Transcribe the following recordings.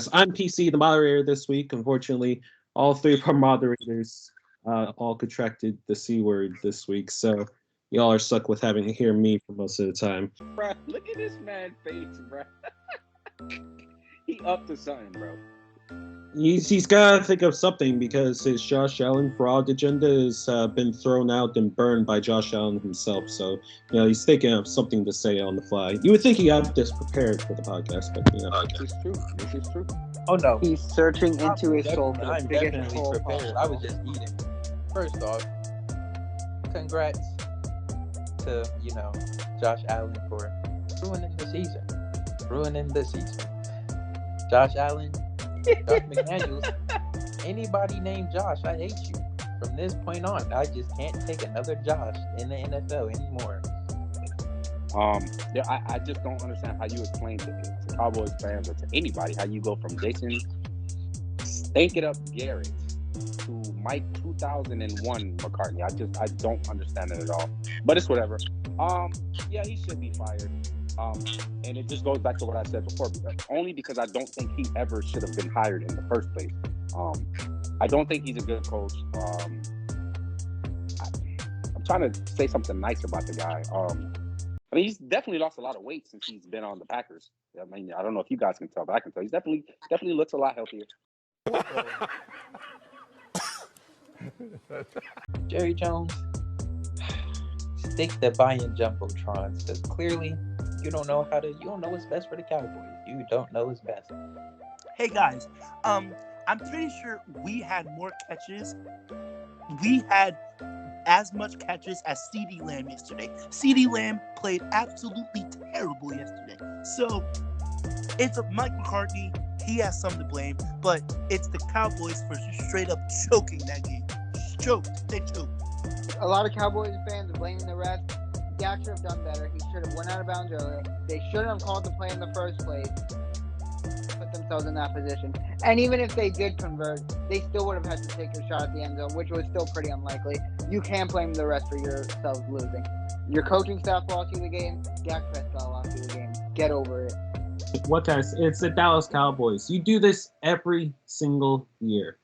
Yes, I'm PC, the moderator this week. Unfortunately, all three of our moderators all contracted the C word this week, so y'all are stuck with having to hear me for most of the time. Bruh, look at this man's face, bruh. He up to something, bro. He's got to think of something because his Josh Allen fraud agenda has been thrown out and burned by Josh Allen himself. So, he's thinking of something to say on the fly. You would think he got this prepared for the podcast, but, This is true. This is true. Oh, no. He's searching into his soul. I'm definitely prepared. I was just eating. First off, congrats to, Josh Allen for ruining the season. Josh Allen, Josh McDaniels, anybody named Josh, I hate you. From this point on, I just can't take another Josh in the NFL anymore. I just don't understand how you explain to Cowboys fans or to anybody how you go from Jason Stank It Up Garrett to Mike 2001 McCartney. I don't understand it at all. But it's whatever. Yeah, he should be fired. And it just goes back to what I said before, only because I don't think he ever should have been hired in the first place. I don't think he's a good coach. I'm trying to say something nice about the guy. I mean, he's definitely lost a lot of weight since he's been on the Packers. I mean, I don't know if you guys can tell, but I can tell. He's definitely looks a lot healthier. Jerry Jones, stick to buying Jumbotrons, because clearly you don't know what's best for the Cowboys. You don't know what's best. Hey guys, I'm pretty sure we had more catches. We had as much catches as CeeDee Lamb yesterday. CeeDee Lamb played absolutely terrible yesterday. So it's Mike McCarthy. He has some to blame, but it's the Cowboys for just straight up choking that game. They choked. A lot of Cowboys fans are blaming the refs. Dak should have done better. He should have went out of bounds earlier. They shouldn't have called the play in the first place. Put themselves in that position. And even if they did convert, they still would have had to take a shot at the end zone, which was still pretty unlikely. You can't blame the refs for yourselves losing. Your coaching staff lost you the game. Dak Prescott lost you the game. Get over it. What guys? It's the Dallas Cowboys. You do this every single year.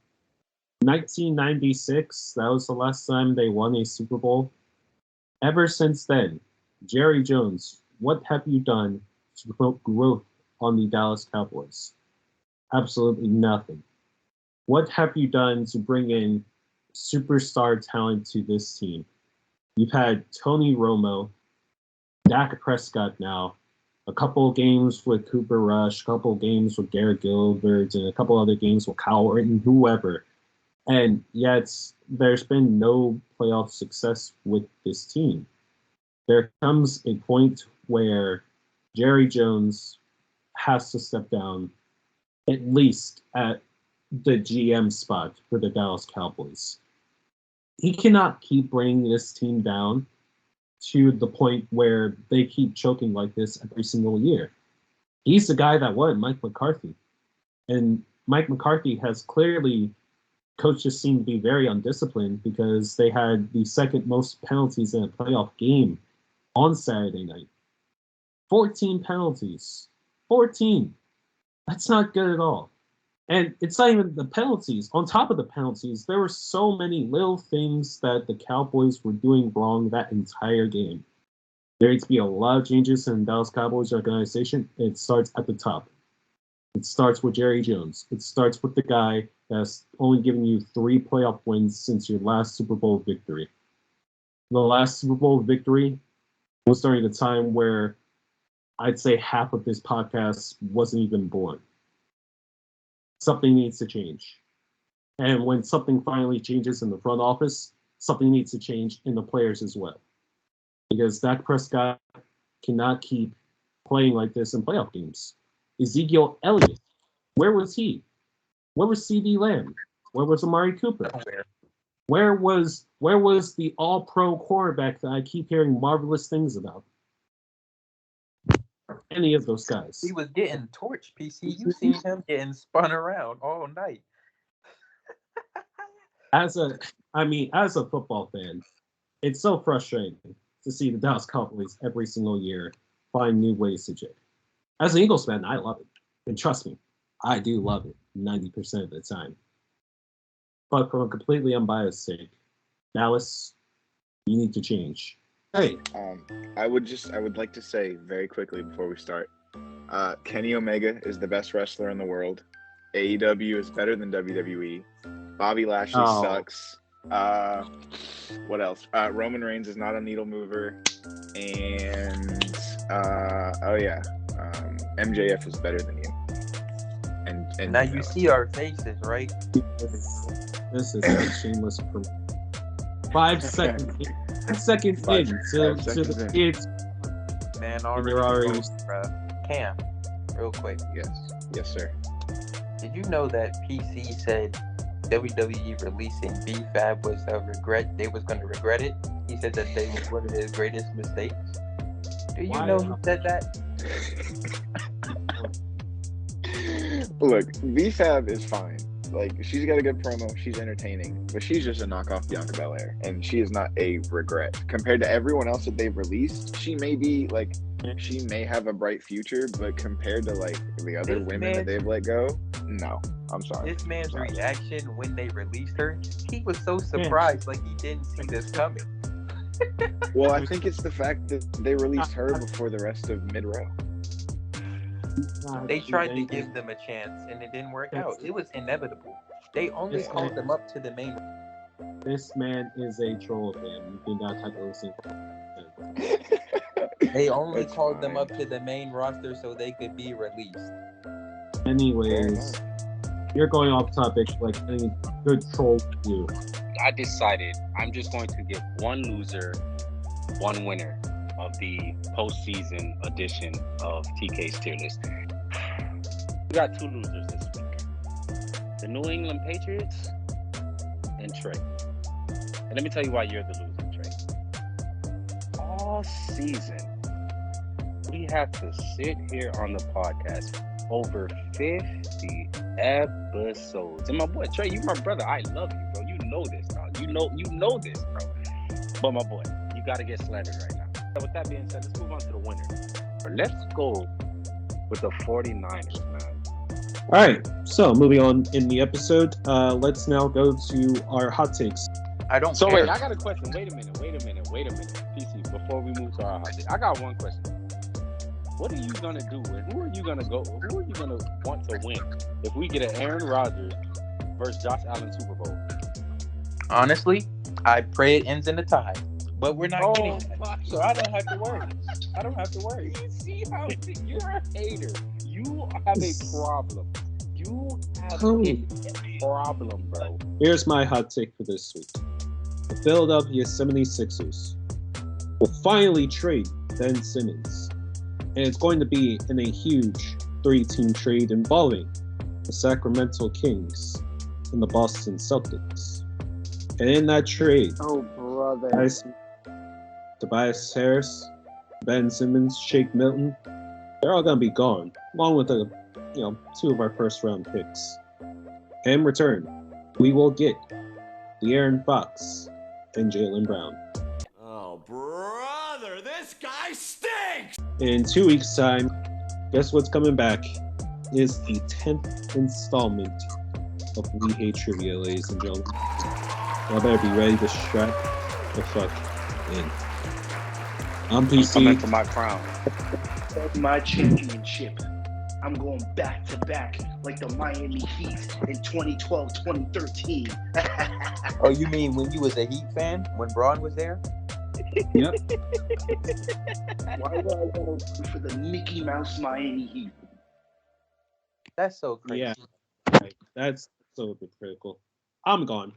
1996, that was the last time they won a Super Bowl. Ever since then, Jerry Jones, what have you done to promote growth on the Dallas Cowboys? Absolutely nothing. What have you done to bring in superstar talent to this team? You've had Tony Romo, Dak Prescott now, a couple of games with Cooper Rush, a couple of games with Garrett Gilbert, and a couple other games with Kyle Orton, whoever. And yet, there's been no playoff success with this team. There comes a point where Jerry Jones has to step down, at least at the GM spot for the Dallas Cowboys. He cannot keep bringing this team down to the point where they keep choking like this every single year. He's the guy that won, Mike McCarthy. And Mike McCarthy has clearly coaches seem to be very undisciplined because they had the second most penalties in a playoff game on Saturday night. 14 penalties. 14. That's not good at all. And it's not even the penalties. On top of the penalties, there were so many little things that the Cowboys were doing wrong that entire game. There needs to be a lot of changes in the Dallas Cowboys organization. It starts at the top. It starts with Jerry Jones. It starts with the guy that's only given you 3 playoff wins since your last Super Bowl victory. The last Super Bowl victory was during the time where I'd say half of this podcast wasn't even born. Something needs to change. And when something finally changes in the front office, something needs to change in the players as well. Because Dak Prescott cannot keep playing like this in playoff games. Ezekiel Elliott, where was he? Where was CeeDee Lamb? Where was Amari Cooper? Where was the all-pro quarterback that I keep hearing marvelous things about? Any of those guys. He was getting torched, PC. You seen him getting spun around all night. As a football fan, it's so frustrating to see the Dallas Cowboys every single year find new ways to jig. As an Eagles fan, I love it. And trust me, I do love it 90% of the time. But from a completely unbiased sake, Dallas, you need to change. Hey, I would like to say very quickly before we start, Kenny Omega is the best wrestler in the world. AEW is better than WWE. Bobby Lashley sucks. What else? Roman Reigns is not a needle mover, and MJF is better than you. And Now you see our faces, right? this is a shameless promotion. 5 seconds. 5 seconds in to the kids. Man, You're already. Cam, real quick. Yes, sir. Did you know that PC said WWE releasing B-Fab was a regret? They was going to regret it. He said that they was one of his greatest mistakes. Do you know who said that? Look, V-Fab is fine. Like, she's got a good promo. She's entertaining. But she's just a knockoff Bianca Belair. And she is not a regret. Compared to everyone else that they've released, she may be, like, she may have a bright future. But compared to, like, the other women that they've let go, no. I'm sorry. This man's reaction when they released her, he was so surprised. Like, he didn't see this coming. Well, I think it's the fact that they released her before the rest of mid-row. They tried to give them a chance, and it didn't work out. It was inevitable. They only called them up to the main. This man is a troll, man. You do not have to listen. They only called them up to the main roster so they could be released. Anyways, you're going off topic like any good troll do. I decided I'm just going to give one loser, one winner of the postseason edition of TK's tier list. We got 2 losers this week. The New England Patriots and Trey. And let me tell you why you're the loser, Trey. All season, we have to sit here on the podcast over 50 episodes. And my boy, Trey, you my brother. I love you, bro. You know this, dog. You know this, bro. But my boy, you got to get slandered right now. With that being said, let's move on to the winner. Let's go with the 49ers, man. All right, so moving on in the episode, let's now go to our hot takes. I don't So care. wait, I got a question. Wait a minute. PC, before we move to our hot take, I got one question. What are you going to do with, who are you going to want to win if we get an Aaron Rodgers versus Josh Allen Super Bowl? Honestly, I pray it ends in a tie. But we're not getting that. So I don't have to worry. You see how you're a hater. You have a problem. You have a problem, bro. Here's my hot take for this week. The Philadelphia 76ers will finally trade Ben Simmons. And it's going to be in a huge 3-team trade involving the Sacramento Kings and the Boston Celtics. And in that trade, Tobias Harris, Ben Simmons, Shake Milton, they're all going to be gone, along with 2 of our first-round picks. In return, we will get De'Aaron Fox and Jaylen Brown. Oh, brother, this guy stinks! In 2 weeks' time, guess what's coming back? Is the 10th installment of We Hate Trivia, ladies and gentlemen. Y'all better be ready to strap the fuck in. I'm PC. Coming for my crown. My championship. I'm going back to back like the Miami Heat in 2012, 2013. Oh, you mean when you was a Heat fan? When Braun was there? Yep. Why would I want to root for the Mickey Mouse Miami Heat? That's so crazy. Yeah. Right. That's so hypocritical. I'm gone.